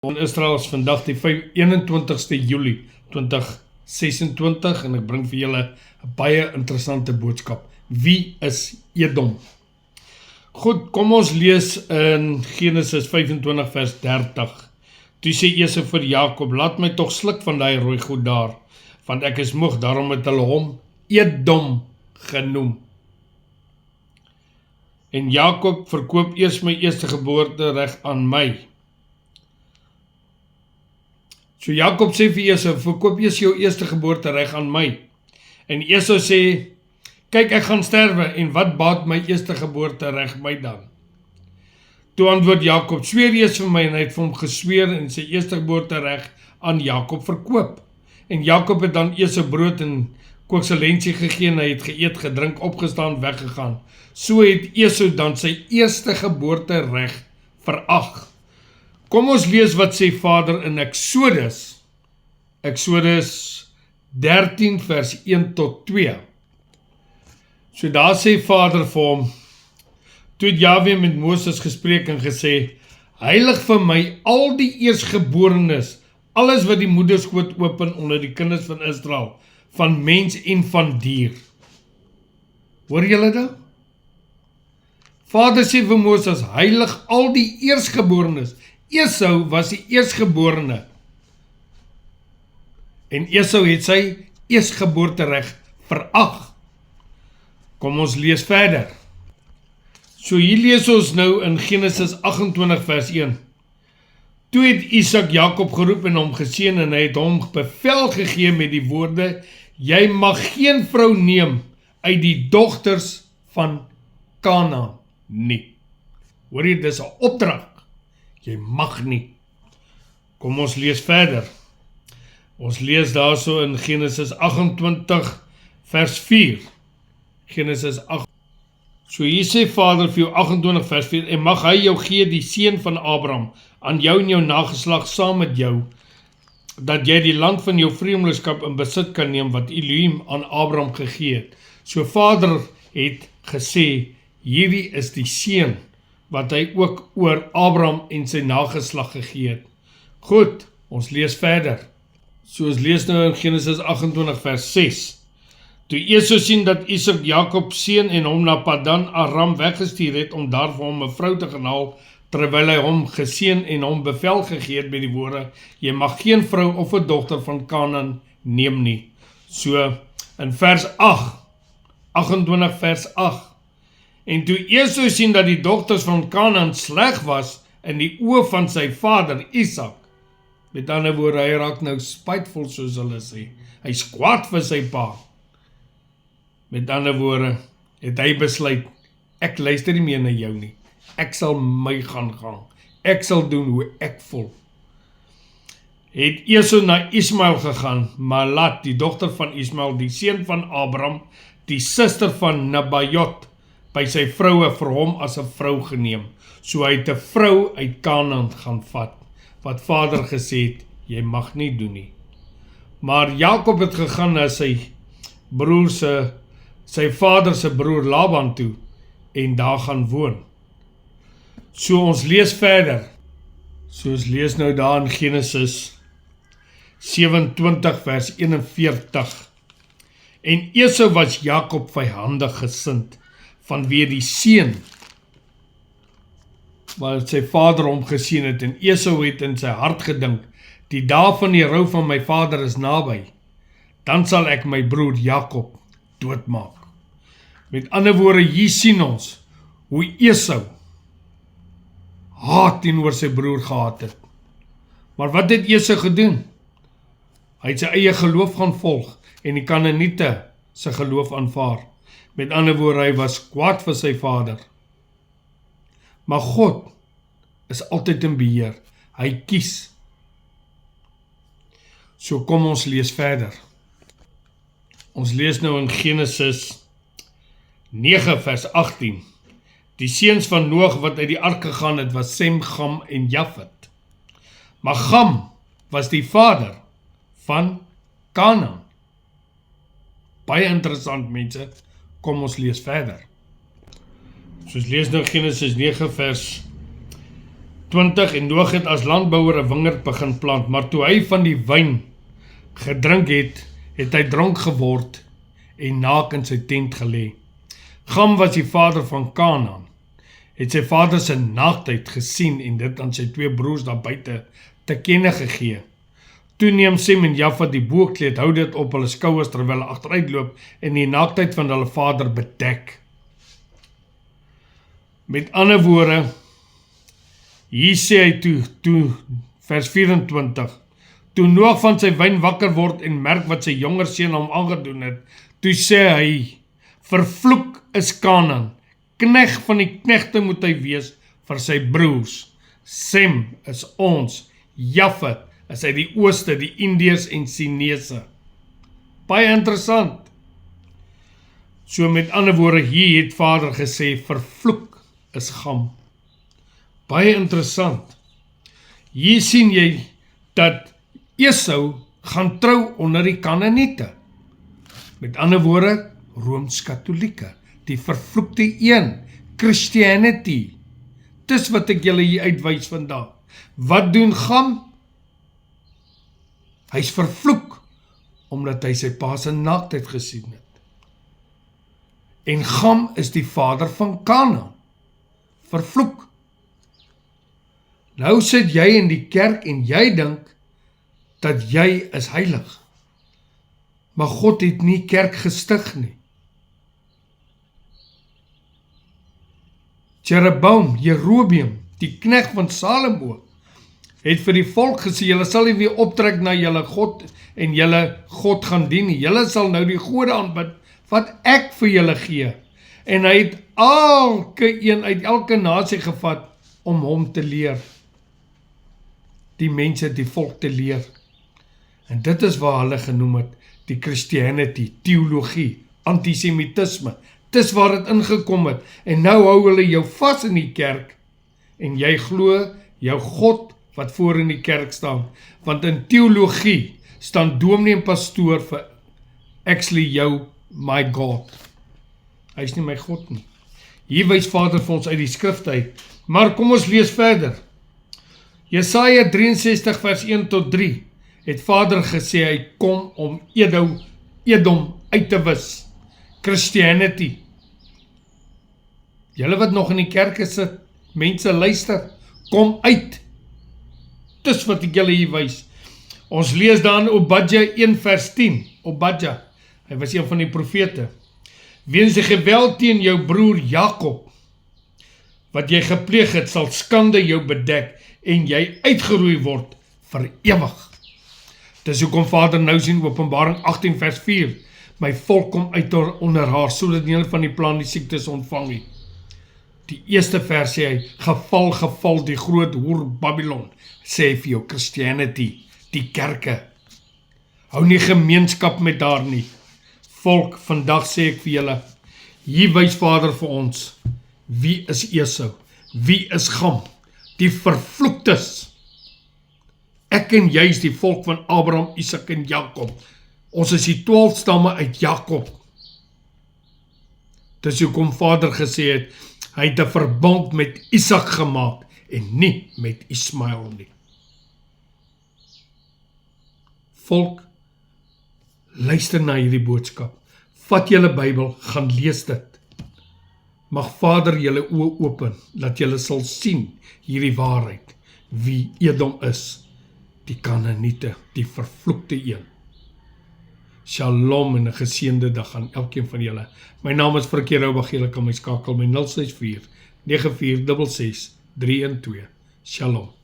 In Israel is vandag die 21ste Julie 2026 en ek bring vir julle 'n baie interessante boodskap. Wie is Edom? Goed, kom ons lees in Genesis 25 vers 30. Toe sê Esau vir Jakob, laat my tog sluk van daai rooi goed daar, want ek is moeg, daarom het hulle hom Edom genoem. En Jakob verkoop eers my eerstegeboorte reg aan my. So Jakob sê vir Esau, verkoop eers jou eerstegeboorte reg aan my. En Esau sê, kyk, ek gaan sterwe en wat baat my eerstegeboorte reg my dan? Toe antwoord Jakob, sweer eers vir my, en hy het vir hom gesweer en sy eerstegeboorte reg aan Jakob verkoop. En Jakob het dan Esau brood en koekselensie gegee en hy het geëet, gedrink, opgestaan, weggegaan. So het Esau dan sy eerstegeboorte reg verag. Kom ons lees wat sê Vader in Exodus 13 vers 1 tot 2. So daar sê Vader vir hom, toe het Jahwe met Moses gespreek en gesê, heilig vir my al die eersgeborenes, alles wat die moederskoot open onder die kinders van Israel, van mens en van dier. Hoor julle dit? Vader sê vir Moses, heilig al die eersgeborenes. Esau was die eersgeborene. En Esau het sy eersgeboortereg verag. Kom ons lees verder. So hier lees ons nou in Genesis 28 vers 1. Toe het Isak Jakob geroep en hom geseën en hy het hom bevel gegee met die woorde, jy mag geen vrou neem uit die dogters van Kanaan nie. Hoor jy, dis 'n opdrag. Jy mag nie. Kom ons lees verder. Ons lees daarso in Genesis 28 vers 4. Genesis 8. So hier sê Vader vir jou 28 vers 4, en mag hy jou gee die seun van Abraham aan jou en jou nageslag saam met jou, dat jy die land van jou vreemdelingskap in besit kan neem wat Elohim aan Abraham gegee het. So Vader het gesê, hierdie is die seun wat hy ook oor Abraham en sy nageslag gegee het. Goed, ons lees verder. So ons lees nou in Genesis 28 vers 6. Toe Esau sien dat Isak Jakob seun en hom na Padan Aram weggestuur het om daar vir hom 'n vrou te gaan haal, terwyl hy hom geseën en hom bevel gegee het met die woorde, jy mag geen vrou of 'n dogter van Kanaan neem nie. So in vers 8, 28 vers 8. En toe Esau sien dat die dogters van Kanaan sleg was in die oë van sy vader Isak, met ander woorde, hy raak nou spytvol soos hulle sê, hy is kwaad vir sy pa. Met ander woorde, het hy besluit, ek luister nie meer na jou nie, ek sal my gaan, ek sal doen hoe ek voel. Het Esau na Ismael gegaan, Maalat, die dogter van Ismael, die seun van Abraham, die suster van Nebajot, by sy vroue vir hom as 'n vrou geneem. So hy het 'n vrou uit Kanaan gaan vat, wat Vader gesê het, jy mag nie doen nie. Maar Jakob het gegaan na sy vader se broer Laban toe, en daar gaan woon. So ons lees verder. So ons lees nou daar in Genesis 27 vers 41. En Esau was Jakob vyhandig gesind, vanweë die seun wat sy vader hom gesien het, en Esau het in sy hart gedink, die dag van die rou van my vader is naby, dan sal ek my broer Jakob doodmaak. Met ander woorde, hier sien ons hoe Esau haat teenoor sy broer gehad het. Maar wat het Esau gedoen? Hy het sy eie geloof gaan volg en die Kanaaniete sy geloof aanvaar. Met ander woorde, hy was kwaad vir sy vader. Maar God is altyd in beheer. Hy kies. So kom ons lees verder. Ons lees nou in Genesis 9 vers 18. Die seuns van Noag wat uit die ark gegaan het, was Sem, Gam en Jafet. Maar Gam was die vader van Kanaan. Baie interessant, mense. Kom ons lees verder. So ons lees nou Genesis 9 vers 20 en Noag het as landbouer 'n wingerd begin plant, maar toe hy van die wyn gedrink het, het hy dronk geword en naak in sy tent gelê. Gam was die vader van Kanaan, het sy vader se naaktheid gesien en dit aan sy 2 broers daar buite te kenne gegee. Toe neem Sem en Jafet die boogkleed, hou dit op hulle skouers terwyl hulle agteruitloop en die naaktheid van hulle vader bedek. Met ander woorde, hier sê hy toe vers 24, toe Noag van sy wyn wakker word en merk wat sy jonger seun hom aangedoen het, toe sê hy, vervloek is Kanaan, knegt van die knegte moet hy wees vir sy broers. Sem is ons, Jafet is uit die ooste, die Indiërs en Chinese. Baie interessant. So met ander woorde, hier het vader gesê, vervloek is Gam. Baie interessant. Hier sien jy dat Esau gaan trou onder die Kanaaniete. Met ander woorde, Rooms-Katolieke, die vervloekte een, Christianity. Dis wat ek julle hier uitwys vandag. Wat doen Gam? Hy is vervloek, omdat hy sy pa se naaktheid gesien het. En Gam is die vader van Kanaan. Vervloek. Nou sit jy in die kerk en jy dink, dat jy is heilig. Maar God het nie kerk gestig nie. Jerobeam, die knegt van Salomo, het vir die volk gesê, julle sal nie weer optrek na julle God en julle God gaan dien nie. Julle sal nou die gode aanbid wat ek vir julle gee. En hy het elke een uit elke nasie gevat om hom te leer. Die mense, die volk te leer. En dit is waar hulle genoem het, die Christianity, theologie, antisemitisme. Dis waar het ingekom het. En nou hou hulle jou vas in die kerk. En jy glo jou God wat voor in die kerk staan. Want in theologie staan dominee en pastoor vir actually jou, my God. Hy is nie my God nie. Hier wys Vader vir ons uit die skrif uit. Maar kom ons lees verder. Jesaja 63 vers 1 tot 3 het Vader gesê hy kom om Edom uit te wis. Christianity. Julle wat nog in die kerke sit, mense luister, kom uit. Dis wat ek julle hier wys. Ons lees dan Obadja 1 vers 10. Obadja, hy was een van die profete. Weens die geweld teen jou broer Jakob, wat jy gepleeg het, sal skande jou bedek en jy uitgeroei word vir ewig. Dis hoekom Vader nou sien Openbaring 18 vers 4. My volk kom uit onder haar, sodat nie hulle van die plan die siektes ontvang nie. Die eerste vers sê hy, geval, die groot hoer Babylon, sê vir jou Christianity, die kerke. Hou nie gemeenskap met haar nie. Volk, vandag sê ek vir julle, hier wys Vader vir ons, wie is Esau, wie is Gam, die vervloektes. Ek en jy is die volk van Abraham, Isak en Jakob. Ons is die 12 stamme uit Jakob. Dis hoekom Vader gesê het, hy het 'n verbond met Isak gemaak en nie met Ismael nie. Volk, luister na hierdie boodskap. Vat julle Bybel, gaan lees dit. Mag Vader julle oë open, dat julle sal sien hierdie waarheid, wie Edom is, die Kanaaniete, die vervloekte een. Shalom en 'n geseënde dag aan elkeen van julle. My naam is Frikkie Roubach, julle kan my skakel my 064 9466 312. Shalom.